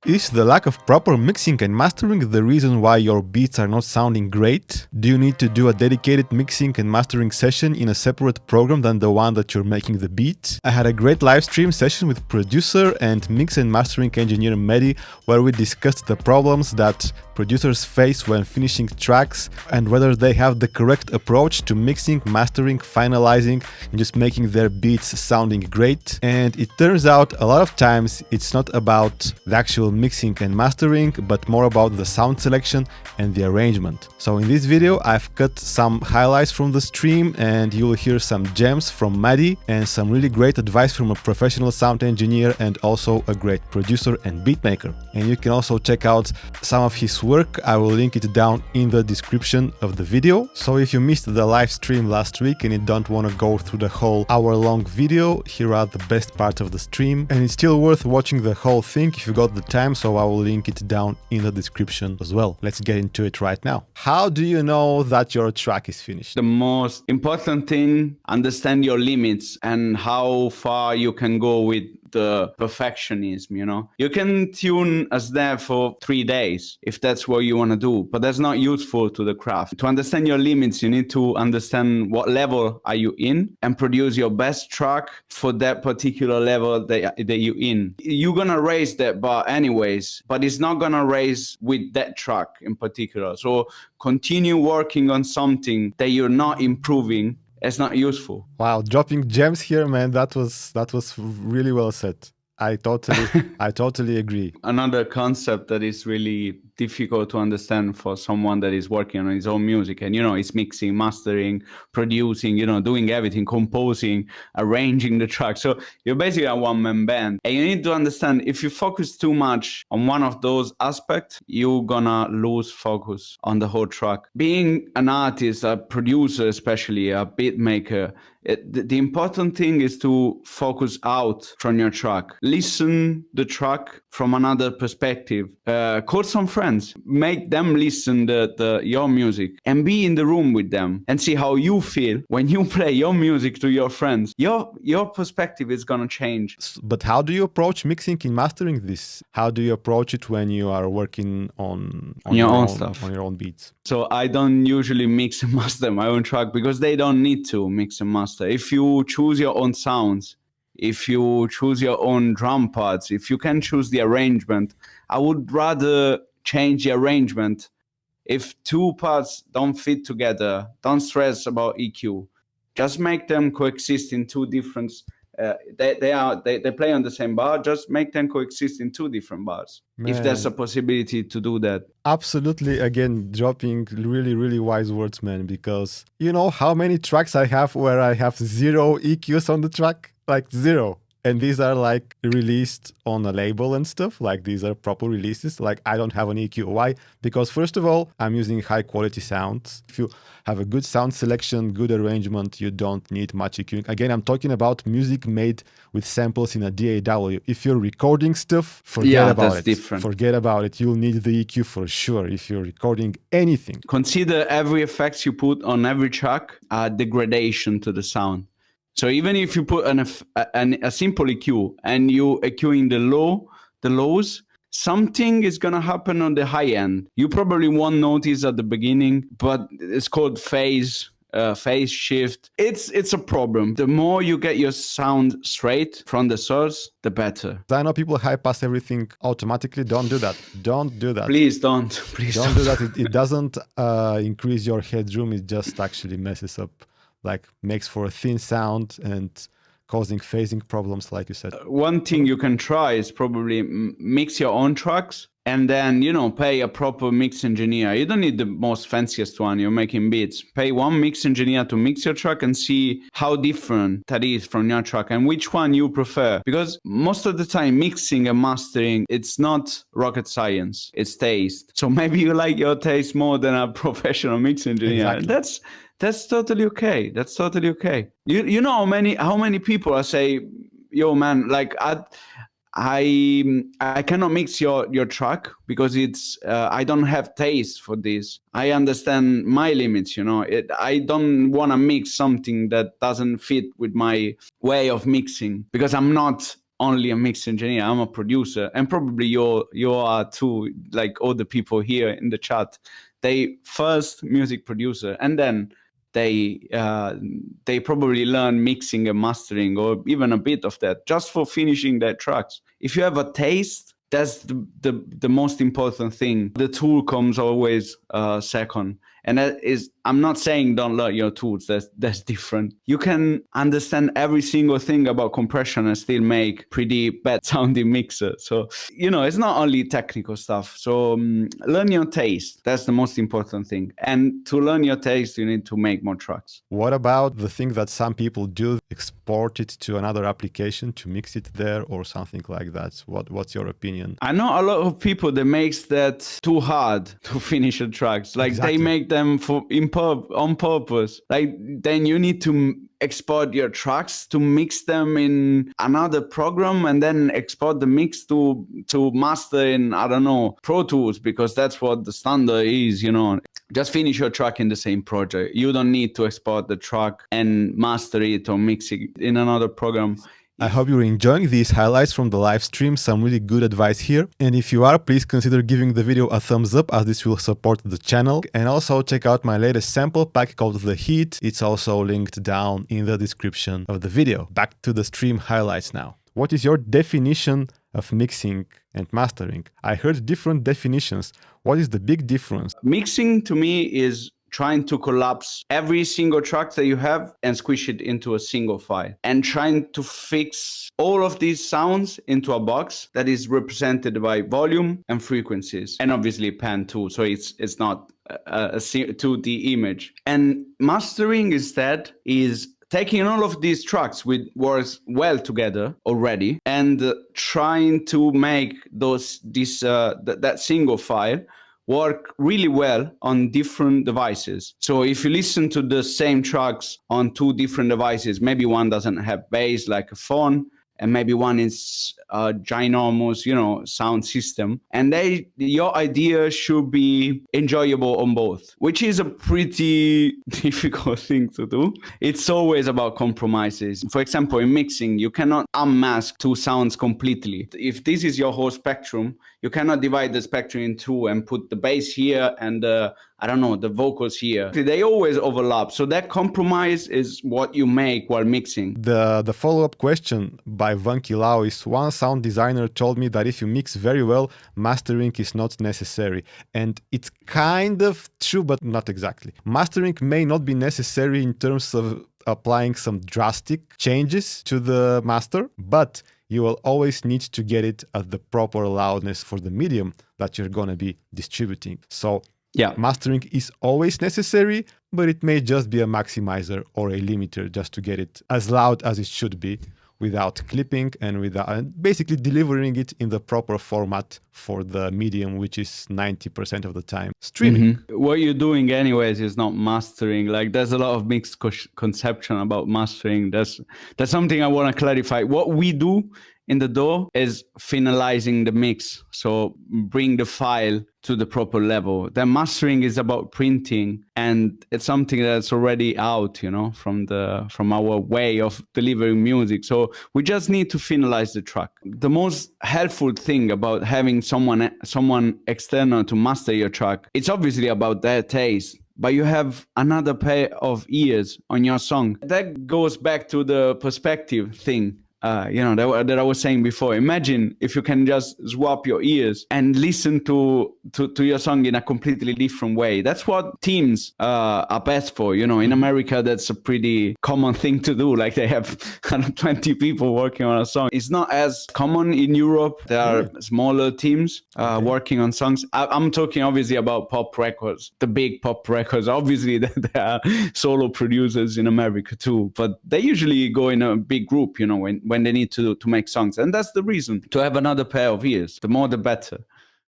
Is the lack of proper mixing and mastering the reason why your beats are not sounding great? Do you need to do a dedicated mixing and mastering session in a separate program than the one that you're making the beat? I had a great live stream session with producer and mix and mastering engineer Mehdi, where we discussed the problems that producers face when finishing tracks and whether they have the correct approach to mixing, mastering, finalizing, and just making their beats sounding great. And it turns out a lot of times it's not about the actual mixing and mastering, but more about the sound selection and the arrangement. So in this video, I've cut some highlights from the stream and you'll hear some gems from Maddie and some really great advice from a professional sound engineer and also a great producer and beatmaker. And you can also check out some of his work. I will link it down in the description of the video. So if you missed the live stream last week and you don't want to go through the whole hour-long video, here are the best parts of the stream. And it's still worth watching the whole thing if you got the time, so I will link it down in the description as well. Let's get into it right now. How do you know that your track is finished? The most important thing, understand your limits and how far you can go with the perfectionism, you know. You can tune a snare for 3 days if that's what you want to do, but that's not useful to the craft. To understand your limits, you need to understand what level are you in and produce your best track for that particular level that you're in. You're gonna raise that bar anyways, but it's not gonna raise with that track in particular. So continue working on something that you're not improving. It's not useful. Wow, dropping gems here, man. That was really well said. I totally agree. Another concept that is really difficult to understand for someone that is working on his own music and, you know, is mixing, mastering, producing, you know, doing everything, composing, arranging the track. So you're basically a one-man band. And you need to understand, if you focus too much on one of those aspects, you're gonna lose focus on the whole track. Being an artist, a producer, especially a beat maker, the important thing is to focus out from your track. Listen the track from another perspective. Call some friends, make them listen your music and be in the room with them and see how you feel when you play your music to your friends. Your perspective is gonna change. But how do you approach mixing and mastering this? How do you approach it when you are working on your own stuff, on your own beats? So I don't usually mix and master my own track because they don't need to mix and master. If you choose your own sounds, if you choose your own drum parts, if you can choose the arrangement, I would rather change the arrangement. If two parts don't fit together, don't stress about EQ. Just make them coexist in two different. They play on the same bar. Just make them coexist in two different bars. Man. If there's a possibility to do that. Absolutely. Again, dropping really wise words, man. Because you know how many tracks I have where I have 0 EQs on the track, like 0. And these are like released on a label and stuff. Like these are proper releases. Like I don't have an EQ. Why? Because first of all, I'm using high quality sounds. If you have a good sound selection, good arrangement, you don't need much EQ. Again, I'm talking about music made with samples in a DAW. If you're recording stuff, forget about it. Different. Forget about it. You'll need the EQ for sure if you're recording anything. Consider every effects you put on every track a degradation to the sound. So even if you put a simple EQ and you EQing the lows, something is going to happen on the high end. You probably won't notice at the beginning, but it's called phase shift. It's a problem. The more you get your sound straight from the source, the better. I know people high pass everything automatically. Don't do that. Don't do that. Please don't. Don't do that. It doesn't increase your headroom. It just actually messes up. Like makes for a thin sound and causing phasing problems, like you said. One thing you can try is probably mix your own tracks and then, you know, pay a proper mix engineer. You don't need the most fanciest one. You're making beats. Pay one mix engineer to mix your track and see how different that is from your track and which one you prefer. Because most of the time, mixing and mastering, it's not rocket science. It's taste. So maybe you like your taste more than a professional mix engineer. Exactly. That's totally okay. That's totally okay. You know how many people I say, yo man, like I cannot mix your track because it's I don't have taste for this. I understand my limits, you know. I don't want to mix something that doesn't fit with my way of mixing because I'm not only a mix engineer. I'm a producer, and probably you are too. Like all the people here in the chat, they first music producer, and then they probably learn mixing and mastering, or even a bit of that, just for finishing their tracks. If you have a taste, that's the most important thing. The tool comes always second. And that is, I'm not saying don't learn your tools. That's different. You can understand every single thing about compression and still make pretty bad sounding mixer. So, it's not only technical stuff. So learn your taste. That's the most important thing. And to learn your taste, you need to make more tracks. What about the thing that some people do, export it to another application to mix it there or something like that? What's your opinion? I know a lot of people that makes that too hard to finish the tracks. Like They make them on purpose. Like then you need to export your tracks to mix them in another program and then export the mix to master in, I don't know, Pro Tools, because that's what the standard is, Just finish your track in the same project. You don't need to export the track and master it or mix it in another program. I hope you're enjoying these highlights from the live stream. Some really good advice here. And if you are, please consider giving the video a thumbs up, as this will support the channel. And also check out my latest sample pack called The Heat. It's also linked down in the description of the video. Back to the stream highlights now. What is your definition of mixing and mastering? I heard different definitions. What is the big difference? Mixing to me is trying to collapse every single track that you have and squish it into a single file, and trying to fix all of these sounds into a box that is represented by volume and frequencies, and obviously pan too, so it's not a 2D image. And mastering instead is taking all of these tracks which works well together already and trying to make that single file work really well on different devices. So if you listen to the same tracks on two different devices, maybe one doesn't have bass like a phone, and maybe one is a ginormous, sound system. And your idea should be enjoyable on both, which is a pretty difficult thing to do. It's always about compromises. For example, in mixing, you cannot unmask two sounds completely. If this is your whole spectrum, you cannot divide the spectrum in two and put the bass here and the vocals here. They always overlap. So that compromise is what you make while mixing. The follow-up question by Vanky Lau is, one sound designer told me that if you mix very well, mastering is not necessary. And it's kind of true, but not exactly. Mastering may not be necessary in terms of applying some drastic changes to the master, but you will always need to get it at the proper loudness for the medium that you're going to be distributing. So yeah, mastering is always necessary, but it may just be a maximizer or a limiter just to get it as loud as it should be, without clipping and basically delivering it in the proper format for the medium, which is 90% of the time streaming. Mm-hmm. What you're doing anyways is not mastering. Like there's a lot of mixed conception about mastering. That's something I want to clarify. What we do in the DAW is finalizing the mix. So bring the file to the proper level. Then mastering is about printing, and it's something that's already out, from our way of delivering music. So we just need to finalize the track. The most helpful thing about having someone external to master your track, it's obviously about their taste, but you have another pair of ears on your song. That goes back to the perspective thing. That I was saying before. Imagine if you can just swap your ears and listen to your song in a completely different way. That's what teams are best for. In America, that's a pretty common thing to do. Like they have 20 people working on a song. It's not as common in Europe. There are smaller teams working on songs. I'm talking obviously about pop records, the big pop records. Obviously, there are solo producers in America too, but they usually go in a big group, when they need to make songs. And that's the reason, to have another pair of ears. The more, the better.